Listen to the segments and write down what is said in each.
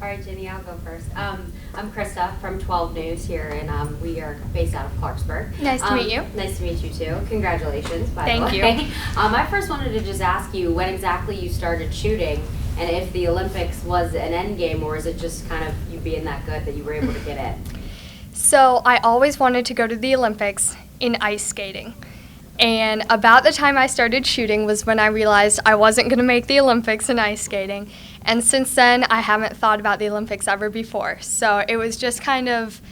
All right, Ginny, I'll go first. I'm Krista from 12 News here, and we are based out of Clarksburg. Nice to meet you. Nice to meet you, too. Congratulations, by the way. Thank you. I first wanted to just ask you when exactly you started shooting, and if the Olympics was an end game, or is it just kind of you being that good that you were able to get in? So I always wanted to go to the Olympics in ice skating. And about the time I started shooting was when I realized I wasn't going to make the Olympics in ice skating. And since then, I haven't thought about the Olympics ever before. So it was just kind of,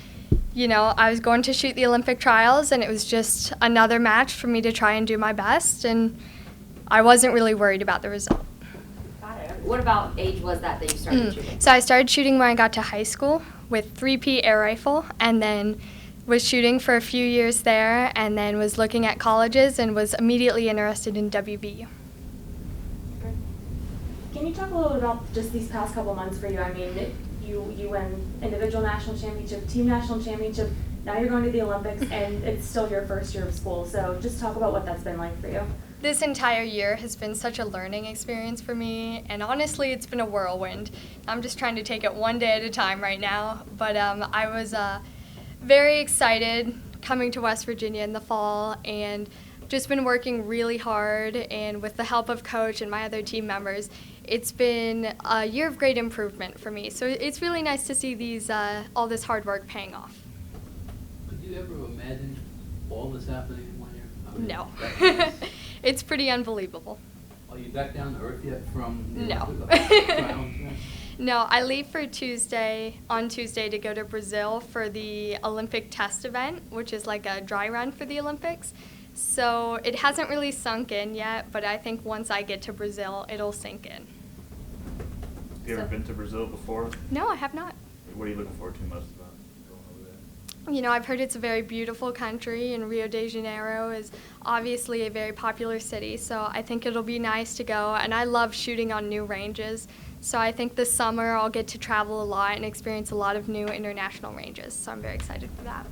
I was going to shoot the Olympic trials, and it was just another match for me to try and do my best. And I wasn't really worried about the result. Got it. What about age was that you started shooting? So I started shooting when I got to high school with 3P air rifle, and then was shooting for a few years there, and then was looking at colleges and was immediately interested in WVU. Can you talk a little bit about just these past couple months for you? I mean, you win individual national championship, team national championship, now you're going to the Olympics, and it's still your first year of school. So just talk about what that's been like for you. This entire year has been such a learning experience for me, and honestly, it's been a whirlwind. I'm just trying to take it one day at a time right now, but I was very excited coming to West Virginia in the fall, and just been working really hard, and with the help of coach and my other team members, it's been a year of great improvement for me. So it's really nice to see these all this hard work paying off. Could you ever imagine all this happening in 1 year? I mean, No. It's pretty unbelievable. Are you back down to earth yet from the No. trials? No, I leave on Tuesday to go to Brazil for the Olympic test event, which is like a dry run for the Olympics. So it hasn't really sunk in yet, but I think once I get to Brazil, it'll sink in. Have you ever been to Brazil before? No, I have not. What are you looking forward to most about going over there? I've heard it's a very beautiful country, and Rio de Janeiro is obviously a very popular city, so I think it'll be nice to go. And I love shooting on new ranges, so I think this summer I'll get to travel a lot and experience a lot of new international ranges, so I'm very excited for that.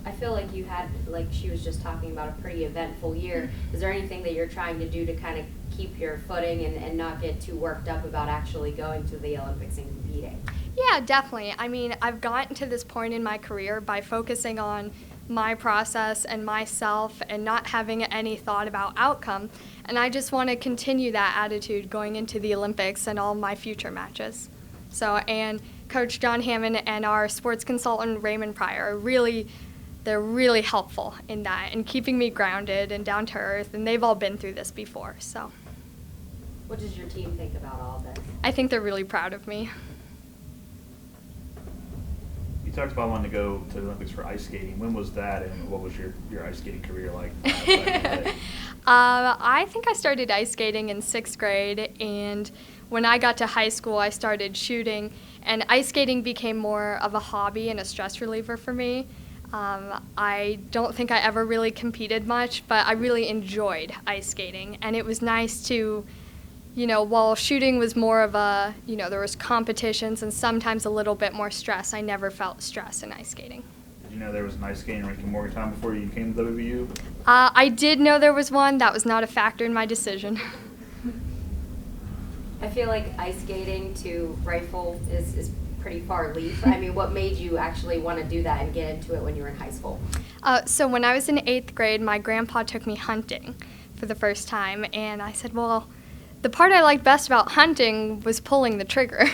I feel like you had, like she was just talking about, a pretty eventful year. Is there anything that you're trying to do to kind of keep your footing and not get too worked up about actually going to the Olympics and competing? Yeah, definitely. I mean, I've gotten to this point in my career by focusing on my process and myself and not having any thought about outcome. And I just want to continue that attitude going into the Olympics and all my future matches. So, and Coach John Hammond and our sports consultant Raymond Pryor they're really helpful in that and keeping me grounded and down to earth, and they've all been through this before, so. What does your team think about all this? I think they're really proud of me. You talked about wanting to go to the Olympics for ice skating. When was that, and what was your ice skating career like? I think I started ice skating in 6th grade, and when I got to high school, I started shooting, and ice skating became more of a hobby and a stress reliever for me. I don't think I ever really competed much, but I really enjoyed ice skating, and it was nice to, while shooting was more of a, there was competitions and sometimes a little bit more stress, I never felt stress in ice skating. Did you know there was an ice skating rink in Morgantown before you came to WVU? I did know there was one. That was not a factor in my decision. I feel like ice skating to rifle is pretty far leap. I mean, what made you actually want to do that and get into it when you were in high school? So when I was in 8th grade, my grandpa took me hunting for the first time, and I said, well, the part I liked best about hunting was pulling the trigger.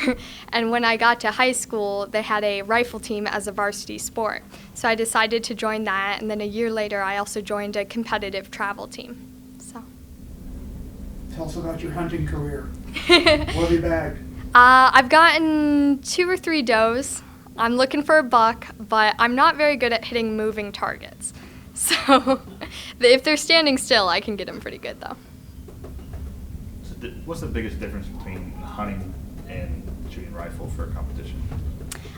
And when I got to high school, they had a rifle team as a varsity sport. So I decided to join that, and then a year later, I also joined a competitive travel team. So. Tell us about your hunting career. What have you bagged? I've gotten 2 or 3 does. I'm looking for a buck, but I'm not very good at hitting moving targets. So if they're standing still, I can get them pretty good, though. So what's the biggest difference between hunting and shooting rifle for a competition?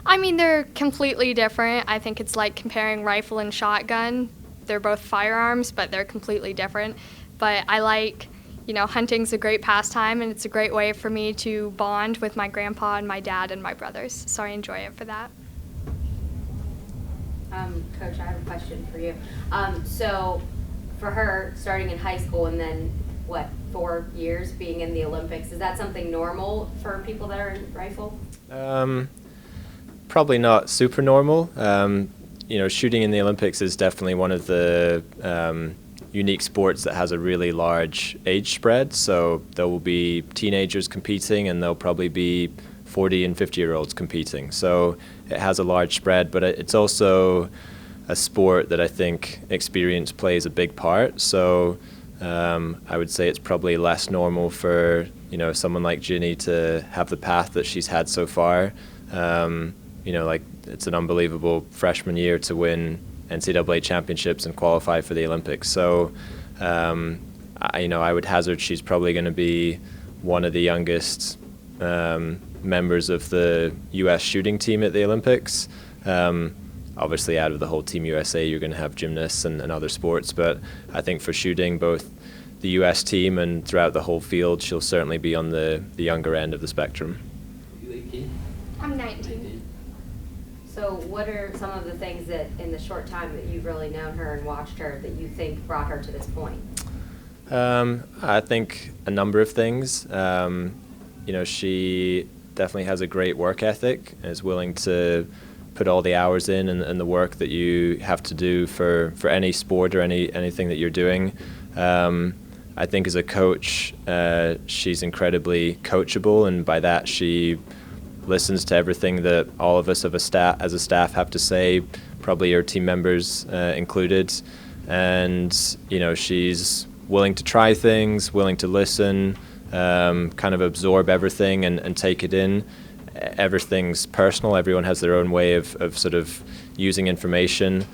I mean, they're completely different. I think it's like comparing rifle and shotgun. They're both firearms, but they're completely different. But I like... hunting's a great pastime, and it's a great way for me to bond with my grandpa and my dad and my brothers, so I enjoy it for that. Coach, I have a question for you. So for her, starting in high school and then, 4 years being in the Olympics. Is that something normal for people that are in rifle? Probably not super normal. Shooting in the Olympics is definitely one of the unique sports that has a really large age spread. So there will be teenagers competing, and there'll probably be 40 and 50-year-olds competing. So it has a large spread, but it's also a sport that I think experience plays a big part. So I would say it's probably less normal for someone like Ginny to have the path that she's had so far. It's an unbelievable freshman year to win NCAA championships and qualify for the Olympics. So I would hazard she's probably going to be one of the youngest members of the U.S. shooting team at the Olympics. Obviously, out of the whole Team USA, you're going to have gymnasts and other sports, but I think for shooting, both the U.S. team and throughout the whole field, she'll certainly be on the younger end of the spectrum. You 18? I'm 19. So what are some of the things that in the short time that you've really known her and watched her that you think brought her to this point? I think a number of things. She definitely has a great work ethic and is willing to put all the hours in and the work that you have to do for any sport or anything that you're doing. I think as a coach, she's incredibly coachable, and by that she listens to everything that all of us as a staff have to say, probably her team members included. And she's willing to try things, willing to listen, kind of absorb everything and take it in. Everything's personal. Everyone has their own way of sort of using information,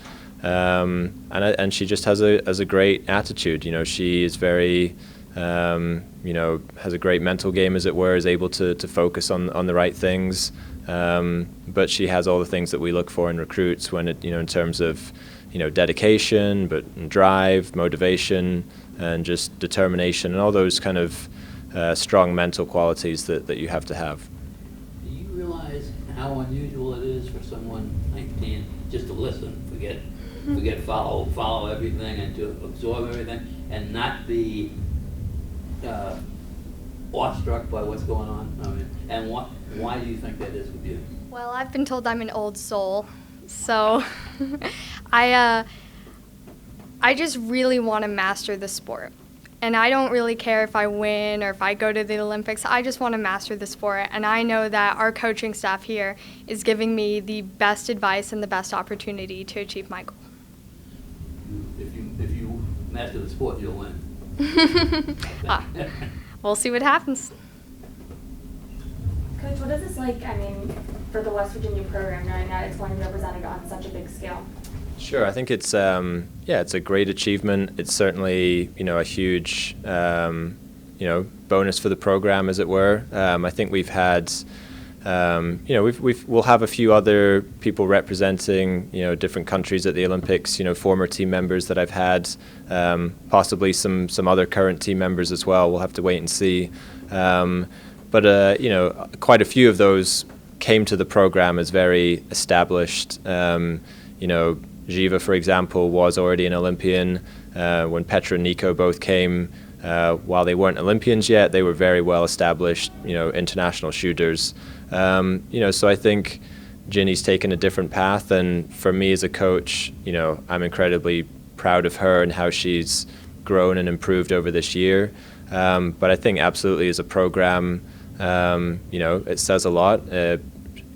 and she just has a great attitude. She is very, has a great mental game, as it were, is able to focus on the right things. But she has all the things that we look for in recruits when it, in terms of, dedication, but drive, motivation, and just determination, and all those kind of strong mental qualities that you have to have. Do you realize how unusual it is for someone 19 just to listen, forget follow everything, and to absorb everything, and not be awestruck by what's going on? I mean, and why do you think that is with you? Well, I've been told I'm an old soul, so I just really want to master the sport. And I don't really care if I win or if I go to the Olympics. I just want to master the sport. And I know that our coaching staff here is giving me the best advice and the best opportunity to achieve my goal. If you master the sport, you'll win. We'll see what happens. Coach, what is this like, for the West Virginia program, knowing that it's going to be represented on such a big scale? Sure, I think it's it's a great achievement. It's certainly a huge bonus for the program, as it were. I think we've had we'll have a few other people representing different countries at the Olympics. Former team members that I've had, possibly some other current team members as well. We'll have to wait and see. But quite a few of those came to the program as very established. Jiva, for example, was already an Olympian. When Petra and Nico both came, while they weren't Olympians yet, they were very well established, international shooters. So I think Ginny's taken a different path, and for me as a coach, I'm incredibly proud of her and how she's grown and improved over this year. But I think absolutely as a program, it says a lot.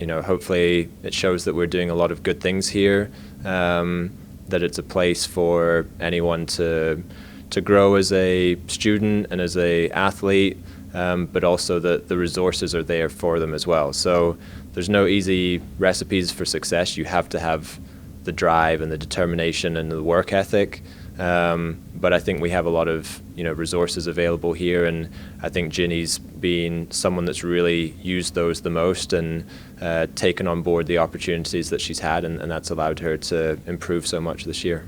Hopefully it shows that we're doing a lot of good things here, that it's a place for anyone to grow as a student and as a athlete, but also that the resources are there for them as well. So there's no easy recipes for success. You have to have the drive and the determination and the work ethic. But I think we have a lot of resources available here, and I think Ginny's been someone that's really used those the most and taken on board the opportunities that she's had, and that's allowed her to improve so much this year.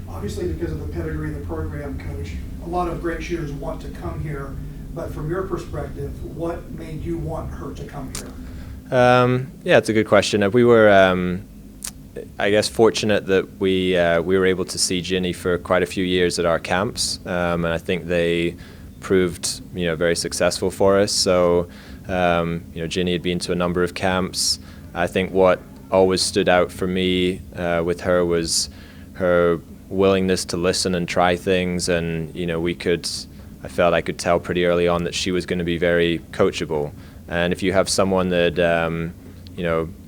Obviously, because of the pedigree of the program, Coach, a lot of great shooters want to come here, but from your perspective, what made you want her to come here? It's a good question. We were I guess, fortunate that we were able to see Ginny for quite a few years at our camps, and I think they proved, very successful for us. So, Ginny had been to a number of camps. I think what always stood out for me with her was her willingness to listen and try things, and I felt I could tell pretty early on that she was going to be very coachable. And if you have someone that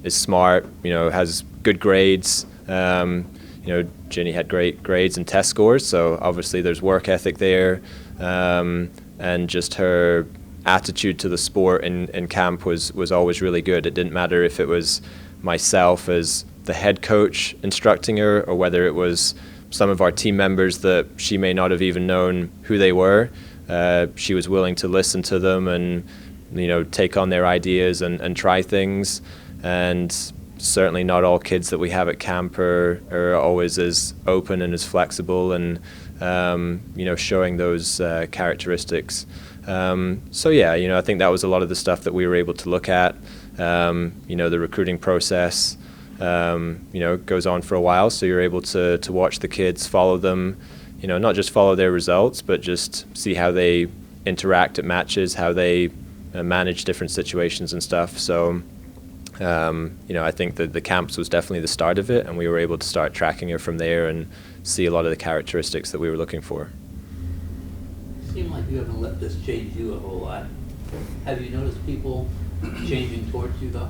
is smart, has good grades, Ginny had great grades and test scores, so obviously there's work ethic there, and just her attitude to the sport in camp was always really good. It didn't matter if it was myself as the head coach instructing her, or whether it was some of our team members that she may not have even known who they were. She was willing to listen to them and take on their ideas and try things. And certainly not all kids that we have at camp are always as open and as flexible and showing those characteristics. So yeah, I think that was a lot of the stuff that we were able to look at. The recruiting process goes on for a while, so you're able to watch the kids, follow them, not just follow their results, but just see how they interact at matches, how they manage different situations and stuff. So I think that the camps was definitely the start of it, and we were able to start tracking her from there and see a lot of the characteristics that we were looking for. It seems like you haven't let this change you a whole lot. Have you noticed people changing towards you, though?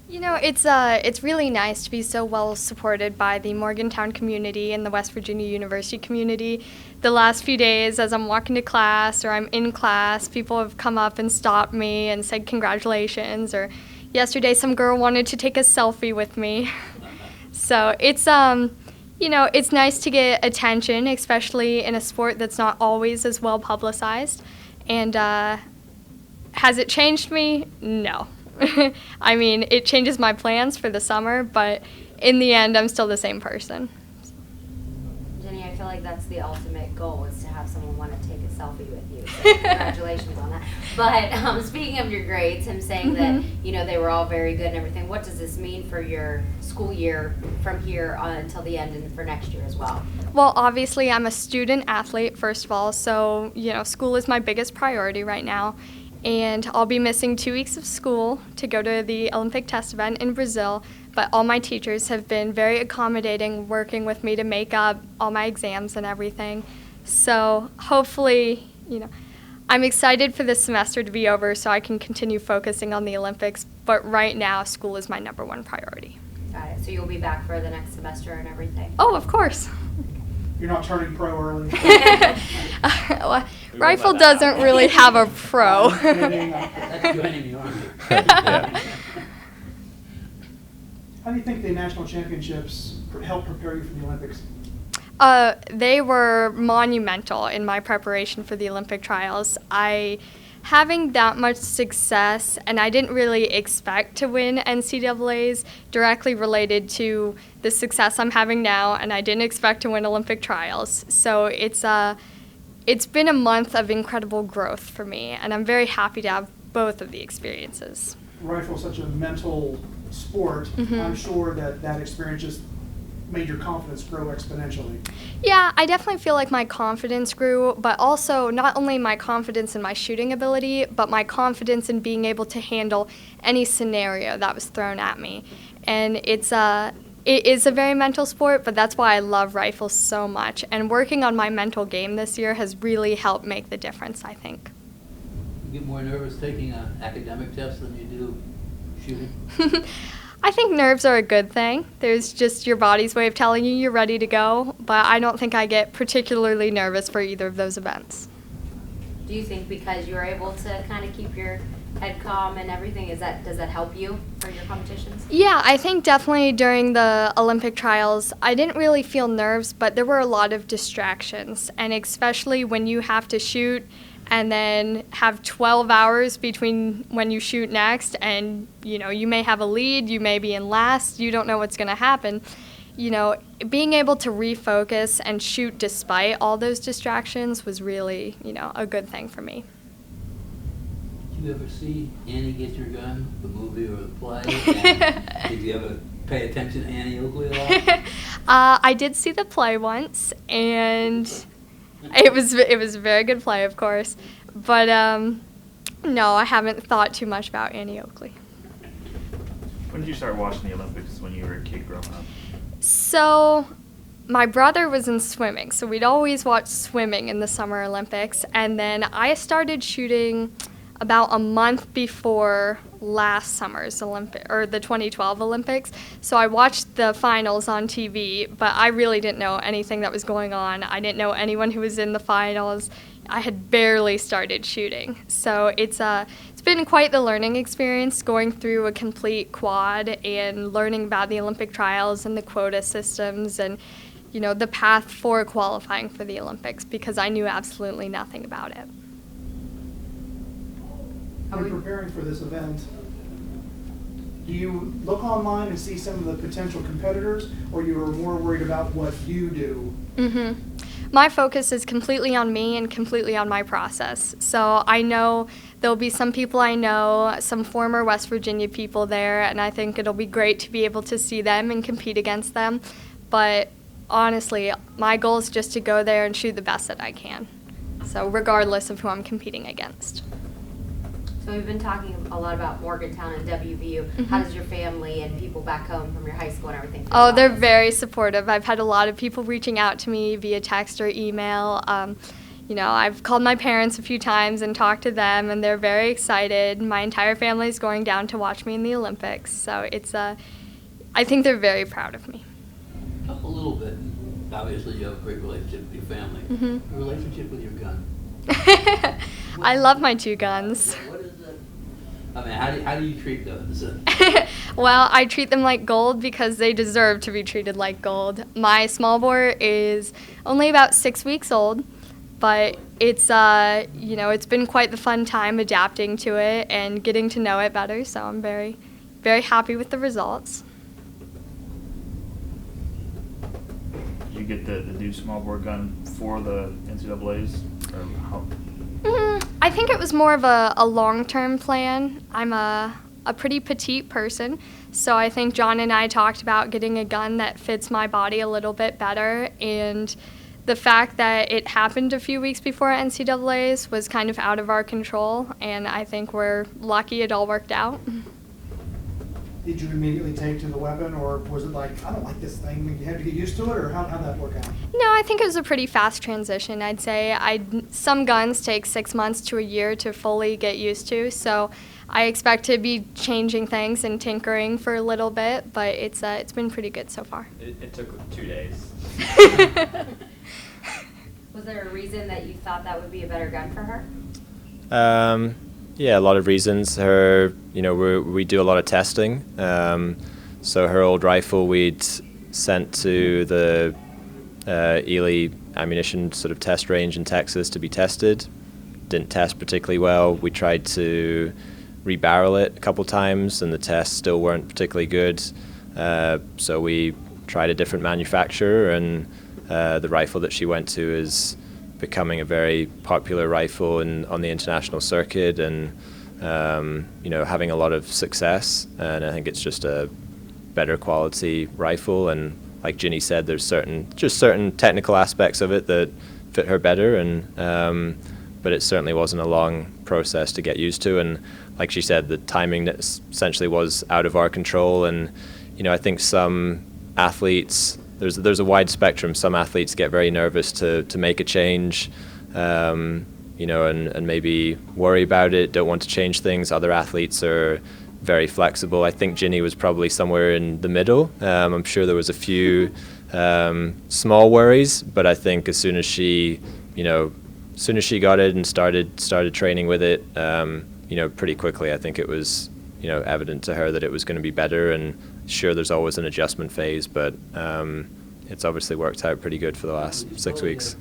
It's really nice to be so well supported by the Morgantown community and the West Virginia University community. The last few days, as I'm walking to class or I'm in class, people have come up and stopped me and said congratulations. Or yesterday, some girl wanted to take a selfie with me. So it's it's nice to get attention, especially in a sport that's not always as well publicized. And has it changed me? No. I mean, it changes my plans for the summer, but in the end, I'm still the same person. Ginny, I feel like that's the ultimate goal, is to have someone want to take a selfie with you. So congratulations on that. But speaking of your grades, him saying that, they were all very good and everything, what does this mean for your school year from here on until the end and for next year as well? Well, obviously, I'm a student athlete, first of all, so, school is my biggest priority right now. And I'll be missing 2 weeks of school to go to the Olympic test event in Brazil, but all my teachers have been very accommodating, working with me to make up all my exams and everything. So hopefully, I'm excited for this semester to be over so I can continue focusing on the Olympics, but right now school is my number one priority. Got it. So you'll be back for the next semester and everything? Oh, of course. You're not turning pro early. Rifle doesn't really have a pro. That's joining the Army. How do you think the national championships helped prepare you for the Olympics? They were monumental in my preparation for the Olympic trials. Having that much success, and I didn't really expect to win NCAAs, directly related to the success I'm having now, and I didn't expect to win Olympic trials. So it's been a month of incredible growth for me, and I'm very happy to have both of the experiences. Rifle is such a mental sport. I'm sure that experience just made your confidence grow exponentially. Yeah, I definitely feel like my confidence grew, but also not only my confidence in my shooting ability, but my confidence in being able to handle any scenario that was thrown at me. And it is a very mental sport, but that's why I love rifle so much. And working on my mental game this year has really helped make the difference, I think. You get more nervous taking an academic test than you do shooting? I think nerves are a good thing. There's just your body's way of telling you you're ready to go, but I don't think I get particularly nervous for either of those events. Do you think because you're able to kind of keep your head calm and everything, does that help you for your competitions? Yeah, I think definitely during the Olympic trials, I didn't really feel nerves, but there were a lot of distractions, and especially when you have to shoot and then have 12 hours between when you shoot next, and you may have a lead, you may be in last, you don't know what's going to happen. Being able to refocus and shoot despite all those distractions was really, a good thing for me. Did you ever see Annie Get Your Gun, the movie or the play? And did you ever pay attention to Annie Oakley at all? I did see the play once, and it was a very good play, of course. But no, I haven't thought too much about Annie Oakley. When did you start watching the Olympics? When you were a kid growing up? So my brother was in swimming, so we'd always watch swimming in the Summer Olympics. And then I started shooting about a month before last summer's the 2012 Olympics. So I watched the finals on TV, but I really didn't know anything that was going on. I didn't know anyone who was in the finals. I had barely started shooting. So it's been quite the learning experience going through a complete quad and learning about the Olympic trials and the quota systems and, you know, the path for qualifying for the Olympics, because I knew absolutely nothing about it. When preparing for this event, do you look online and see some of the potential competitors, or you are more worried about what you do? Mm-hmm. My focus is completely on me and completely on my process. So I know there'll be some people I know, some former West Virginia people there, and I think it'll be great to be able to see them and compete against them. But honestly, my goal is just to go there and shoot the best that I can. So regardless of who I'm competing against. So we've been talking a lot about Morgantown and WVU. Mm-hmm. How does your family and people back home from your high school and everything feel Oh, about they're this? very supportive. I've had a lot of people reaching out to me via text or email. You know, I've called my parents a few times and talked to them, and they're very excited. My entire family is going down to watch me in the Olympics. So it's I think they're very proud of me. Talk a little bit. Obviously, you have a great relationship with your family. Mhm. Your relationship with your gun. I love my two guns. What is it? I mean, how do you treat those? Well, I treat them like gold because they deserve to be treated like gold. My small bore is only about 6 weeks old, but it's you know, it's been quite the fun time adapting to it and getting to know it better. So I'm very, very happy with the results. Did you get the new small bore gun for the NCAAs? Or how? I think it was more of a long-term plan. I'm a pretty petite person, so I think John and I talked about getting a gun that fits my body a little bit better, and the fact that it happened a few weeks before NCAAs was kind of out of our control, and I think we're lucky it all worked out. Did you immediately take to the weapon, or was it like, I don't like this thing, you had to get used to it, or how'd that work out? No, I think it was a pretty fast transition. I'd say some guns take 6 months to a year to fully get used to, so I expect to be changing things and tinkering for a little bit, but it's been pretty good so far. It took 2 days. Was there a reason that you thought that would be a better gun for her? Yeah, a lot of reasons. Her, you know, we do a lot of testing. So her old rifle we'd sent to the Ely ammunition sort of test range in Texas to be tested. Didn't test particularly well. We tried to rebarrel it a couple times, and the tests still weren't particularly good. So we tried a different manufacturer, and the rifle that she went to is becoming a very popular rifle on the international circuit, and you know, having a lot of success. And I think it's just a better quality rifle. And like Ginny said, there's certain technical aspects of it that fit her better. And but it certainly wasn't a long process to get used to. And like she said, the timing essentially was out of our control. And you know, I think some athletes, there's a wide spectrum. Some athletes get very nervous to make a change, you know, and maybe worry about it, don't want to change things. Other athletes are very flexible. I think Ginny was probably somewhere in the middle. I'm sure there was a few small worries, but I think as soon as she got it and started training with it, you know, pretty quickly, I think it was, you know, evident to her that it was going to be better. And sure, there's always an adjustment phase, but it's obviously worked out pretty good for the last 6 weeks.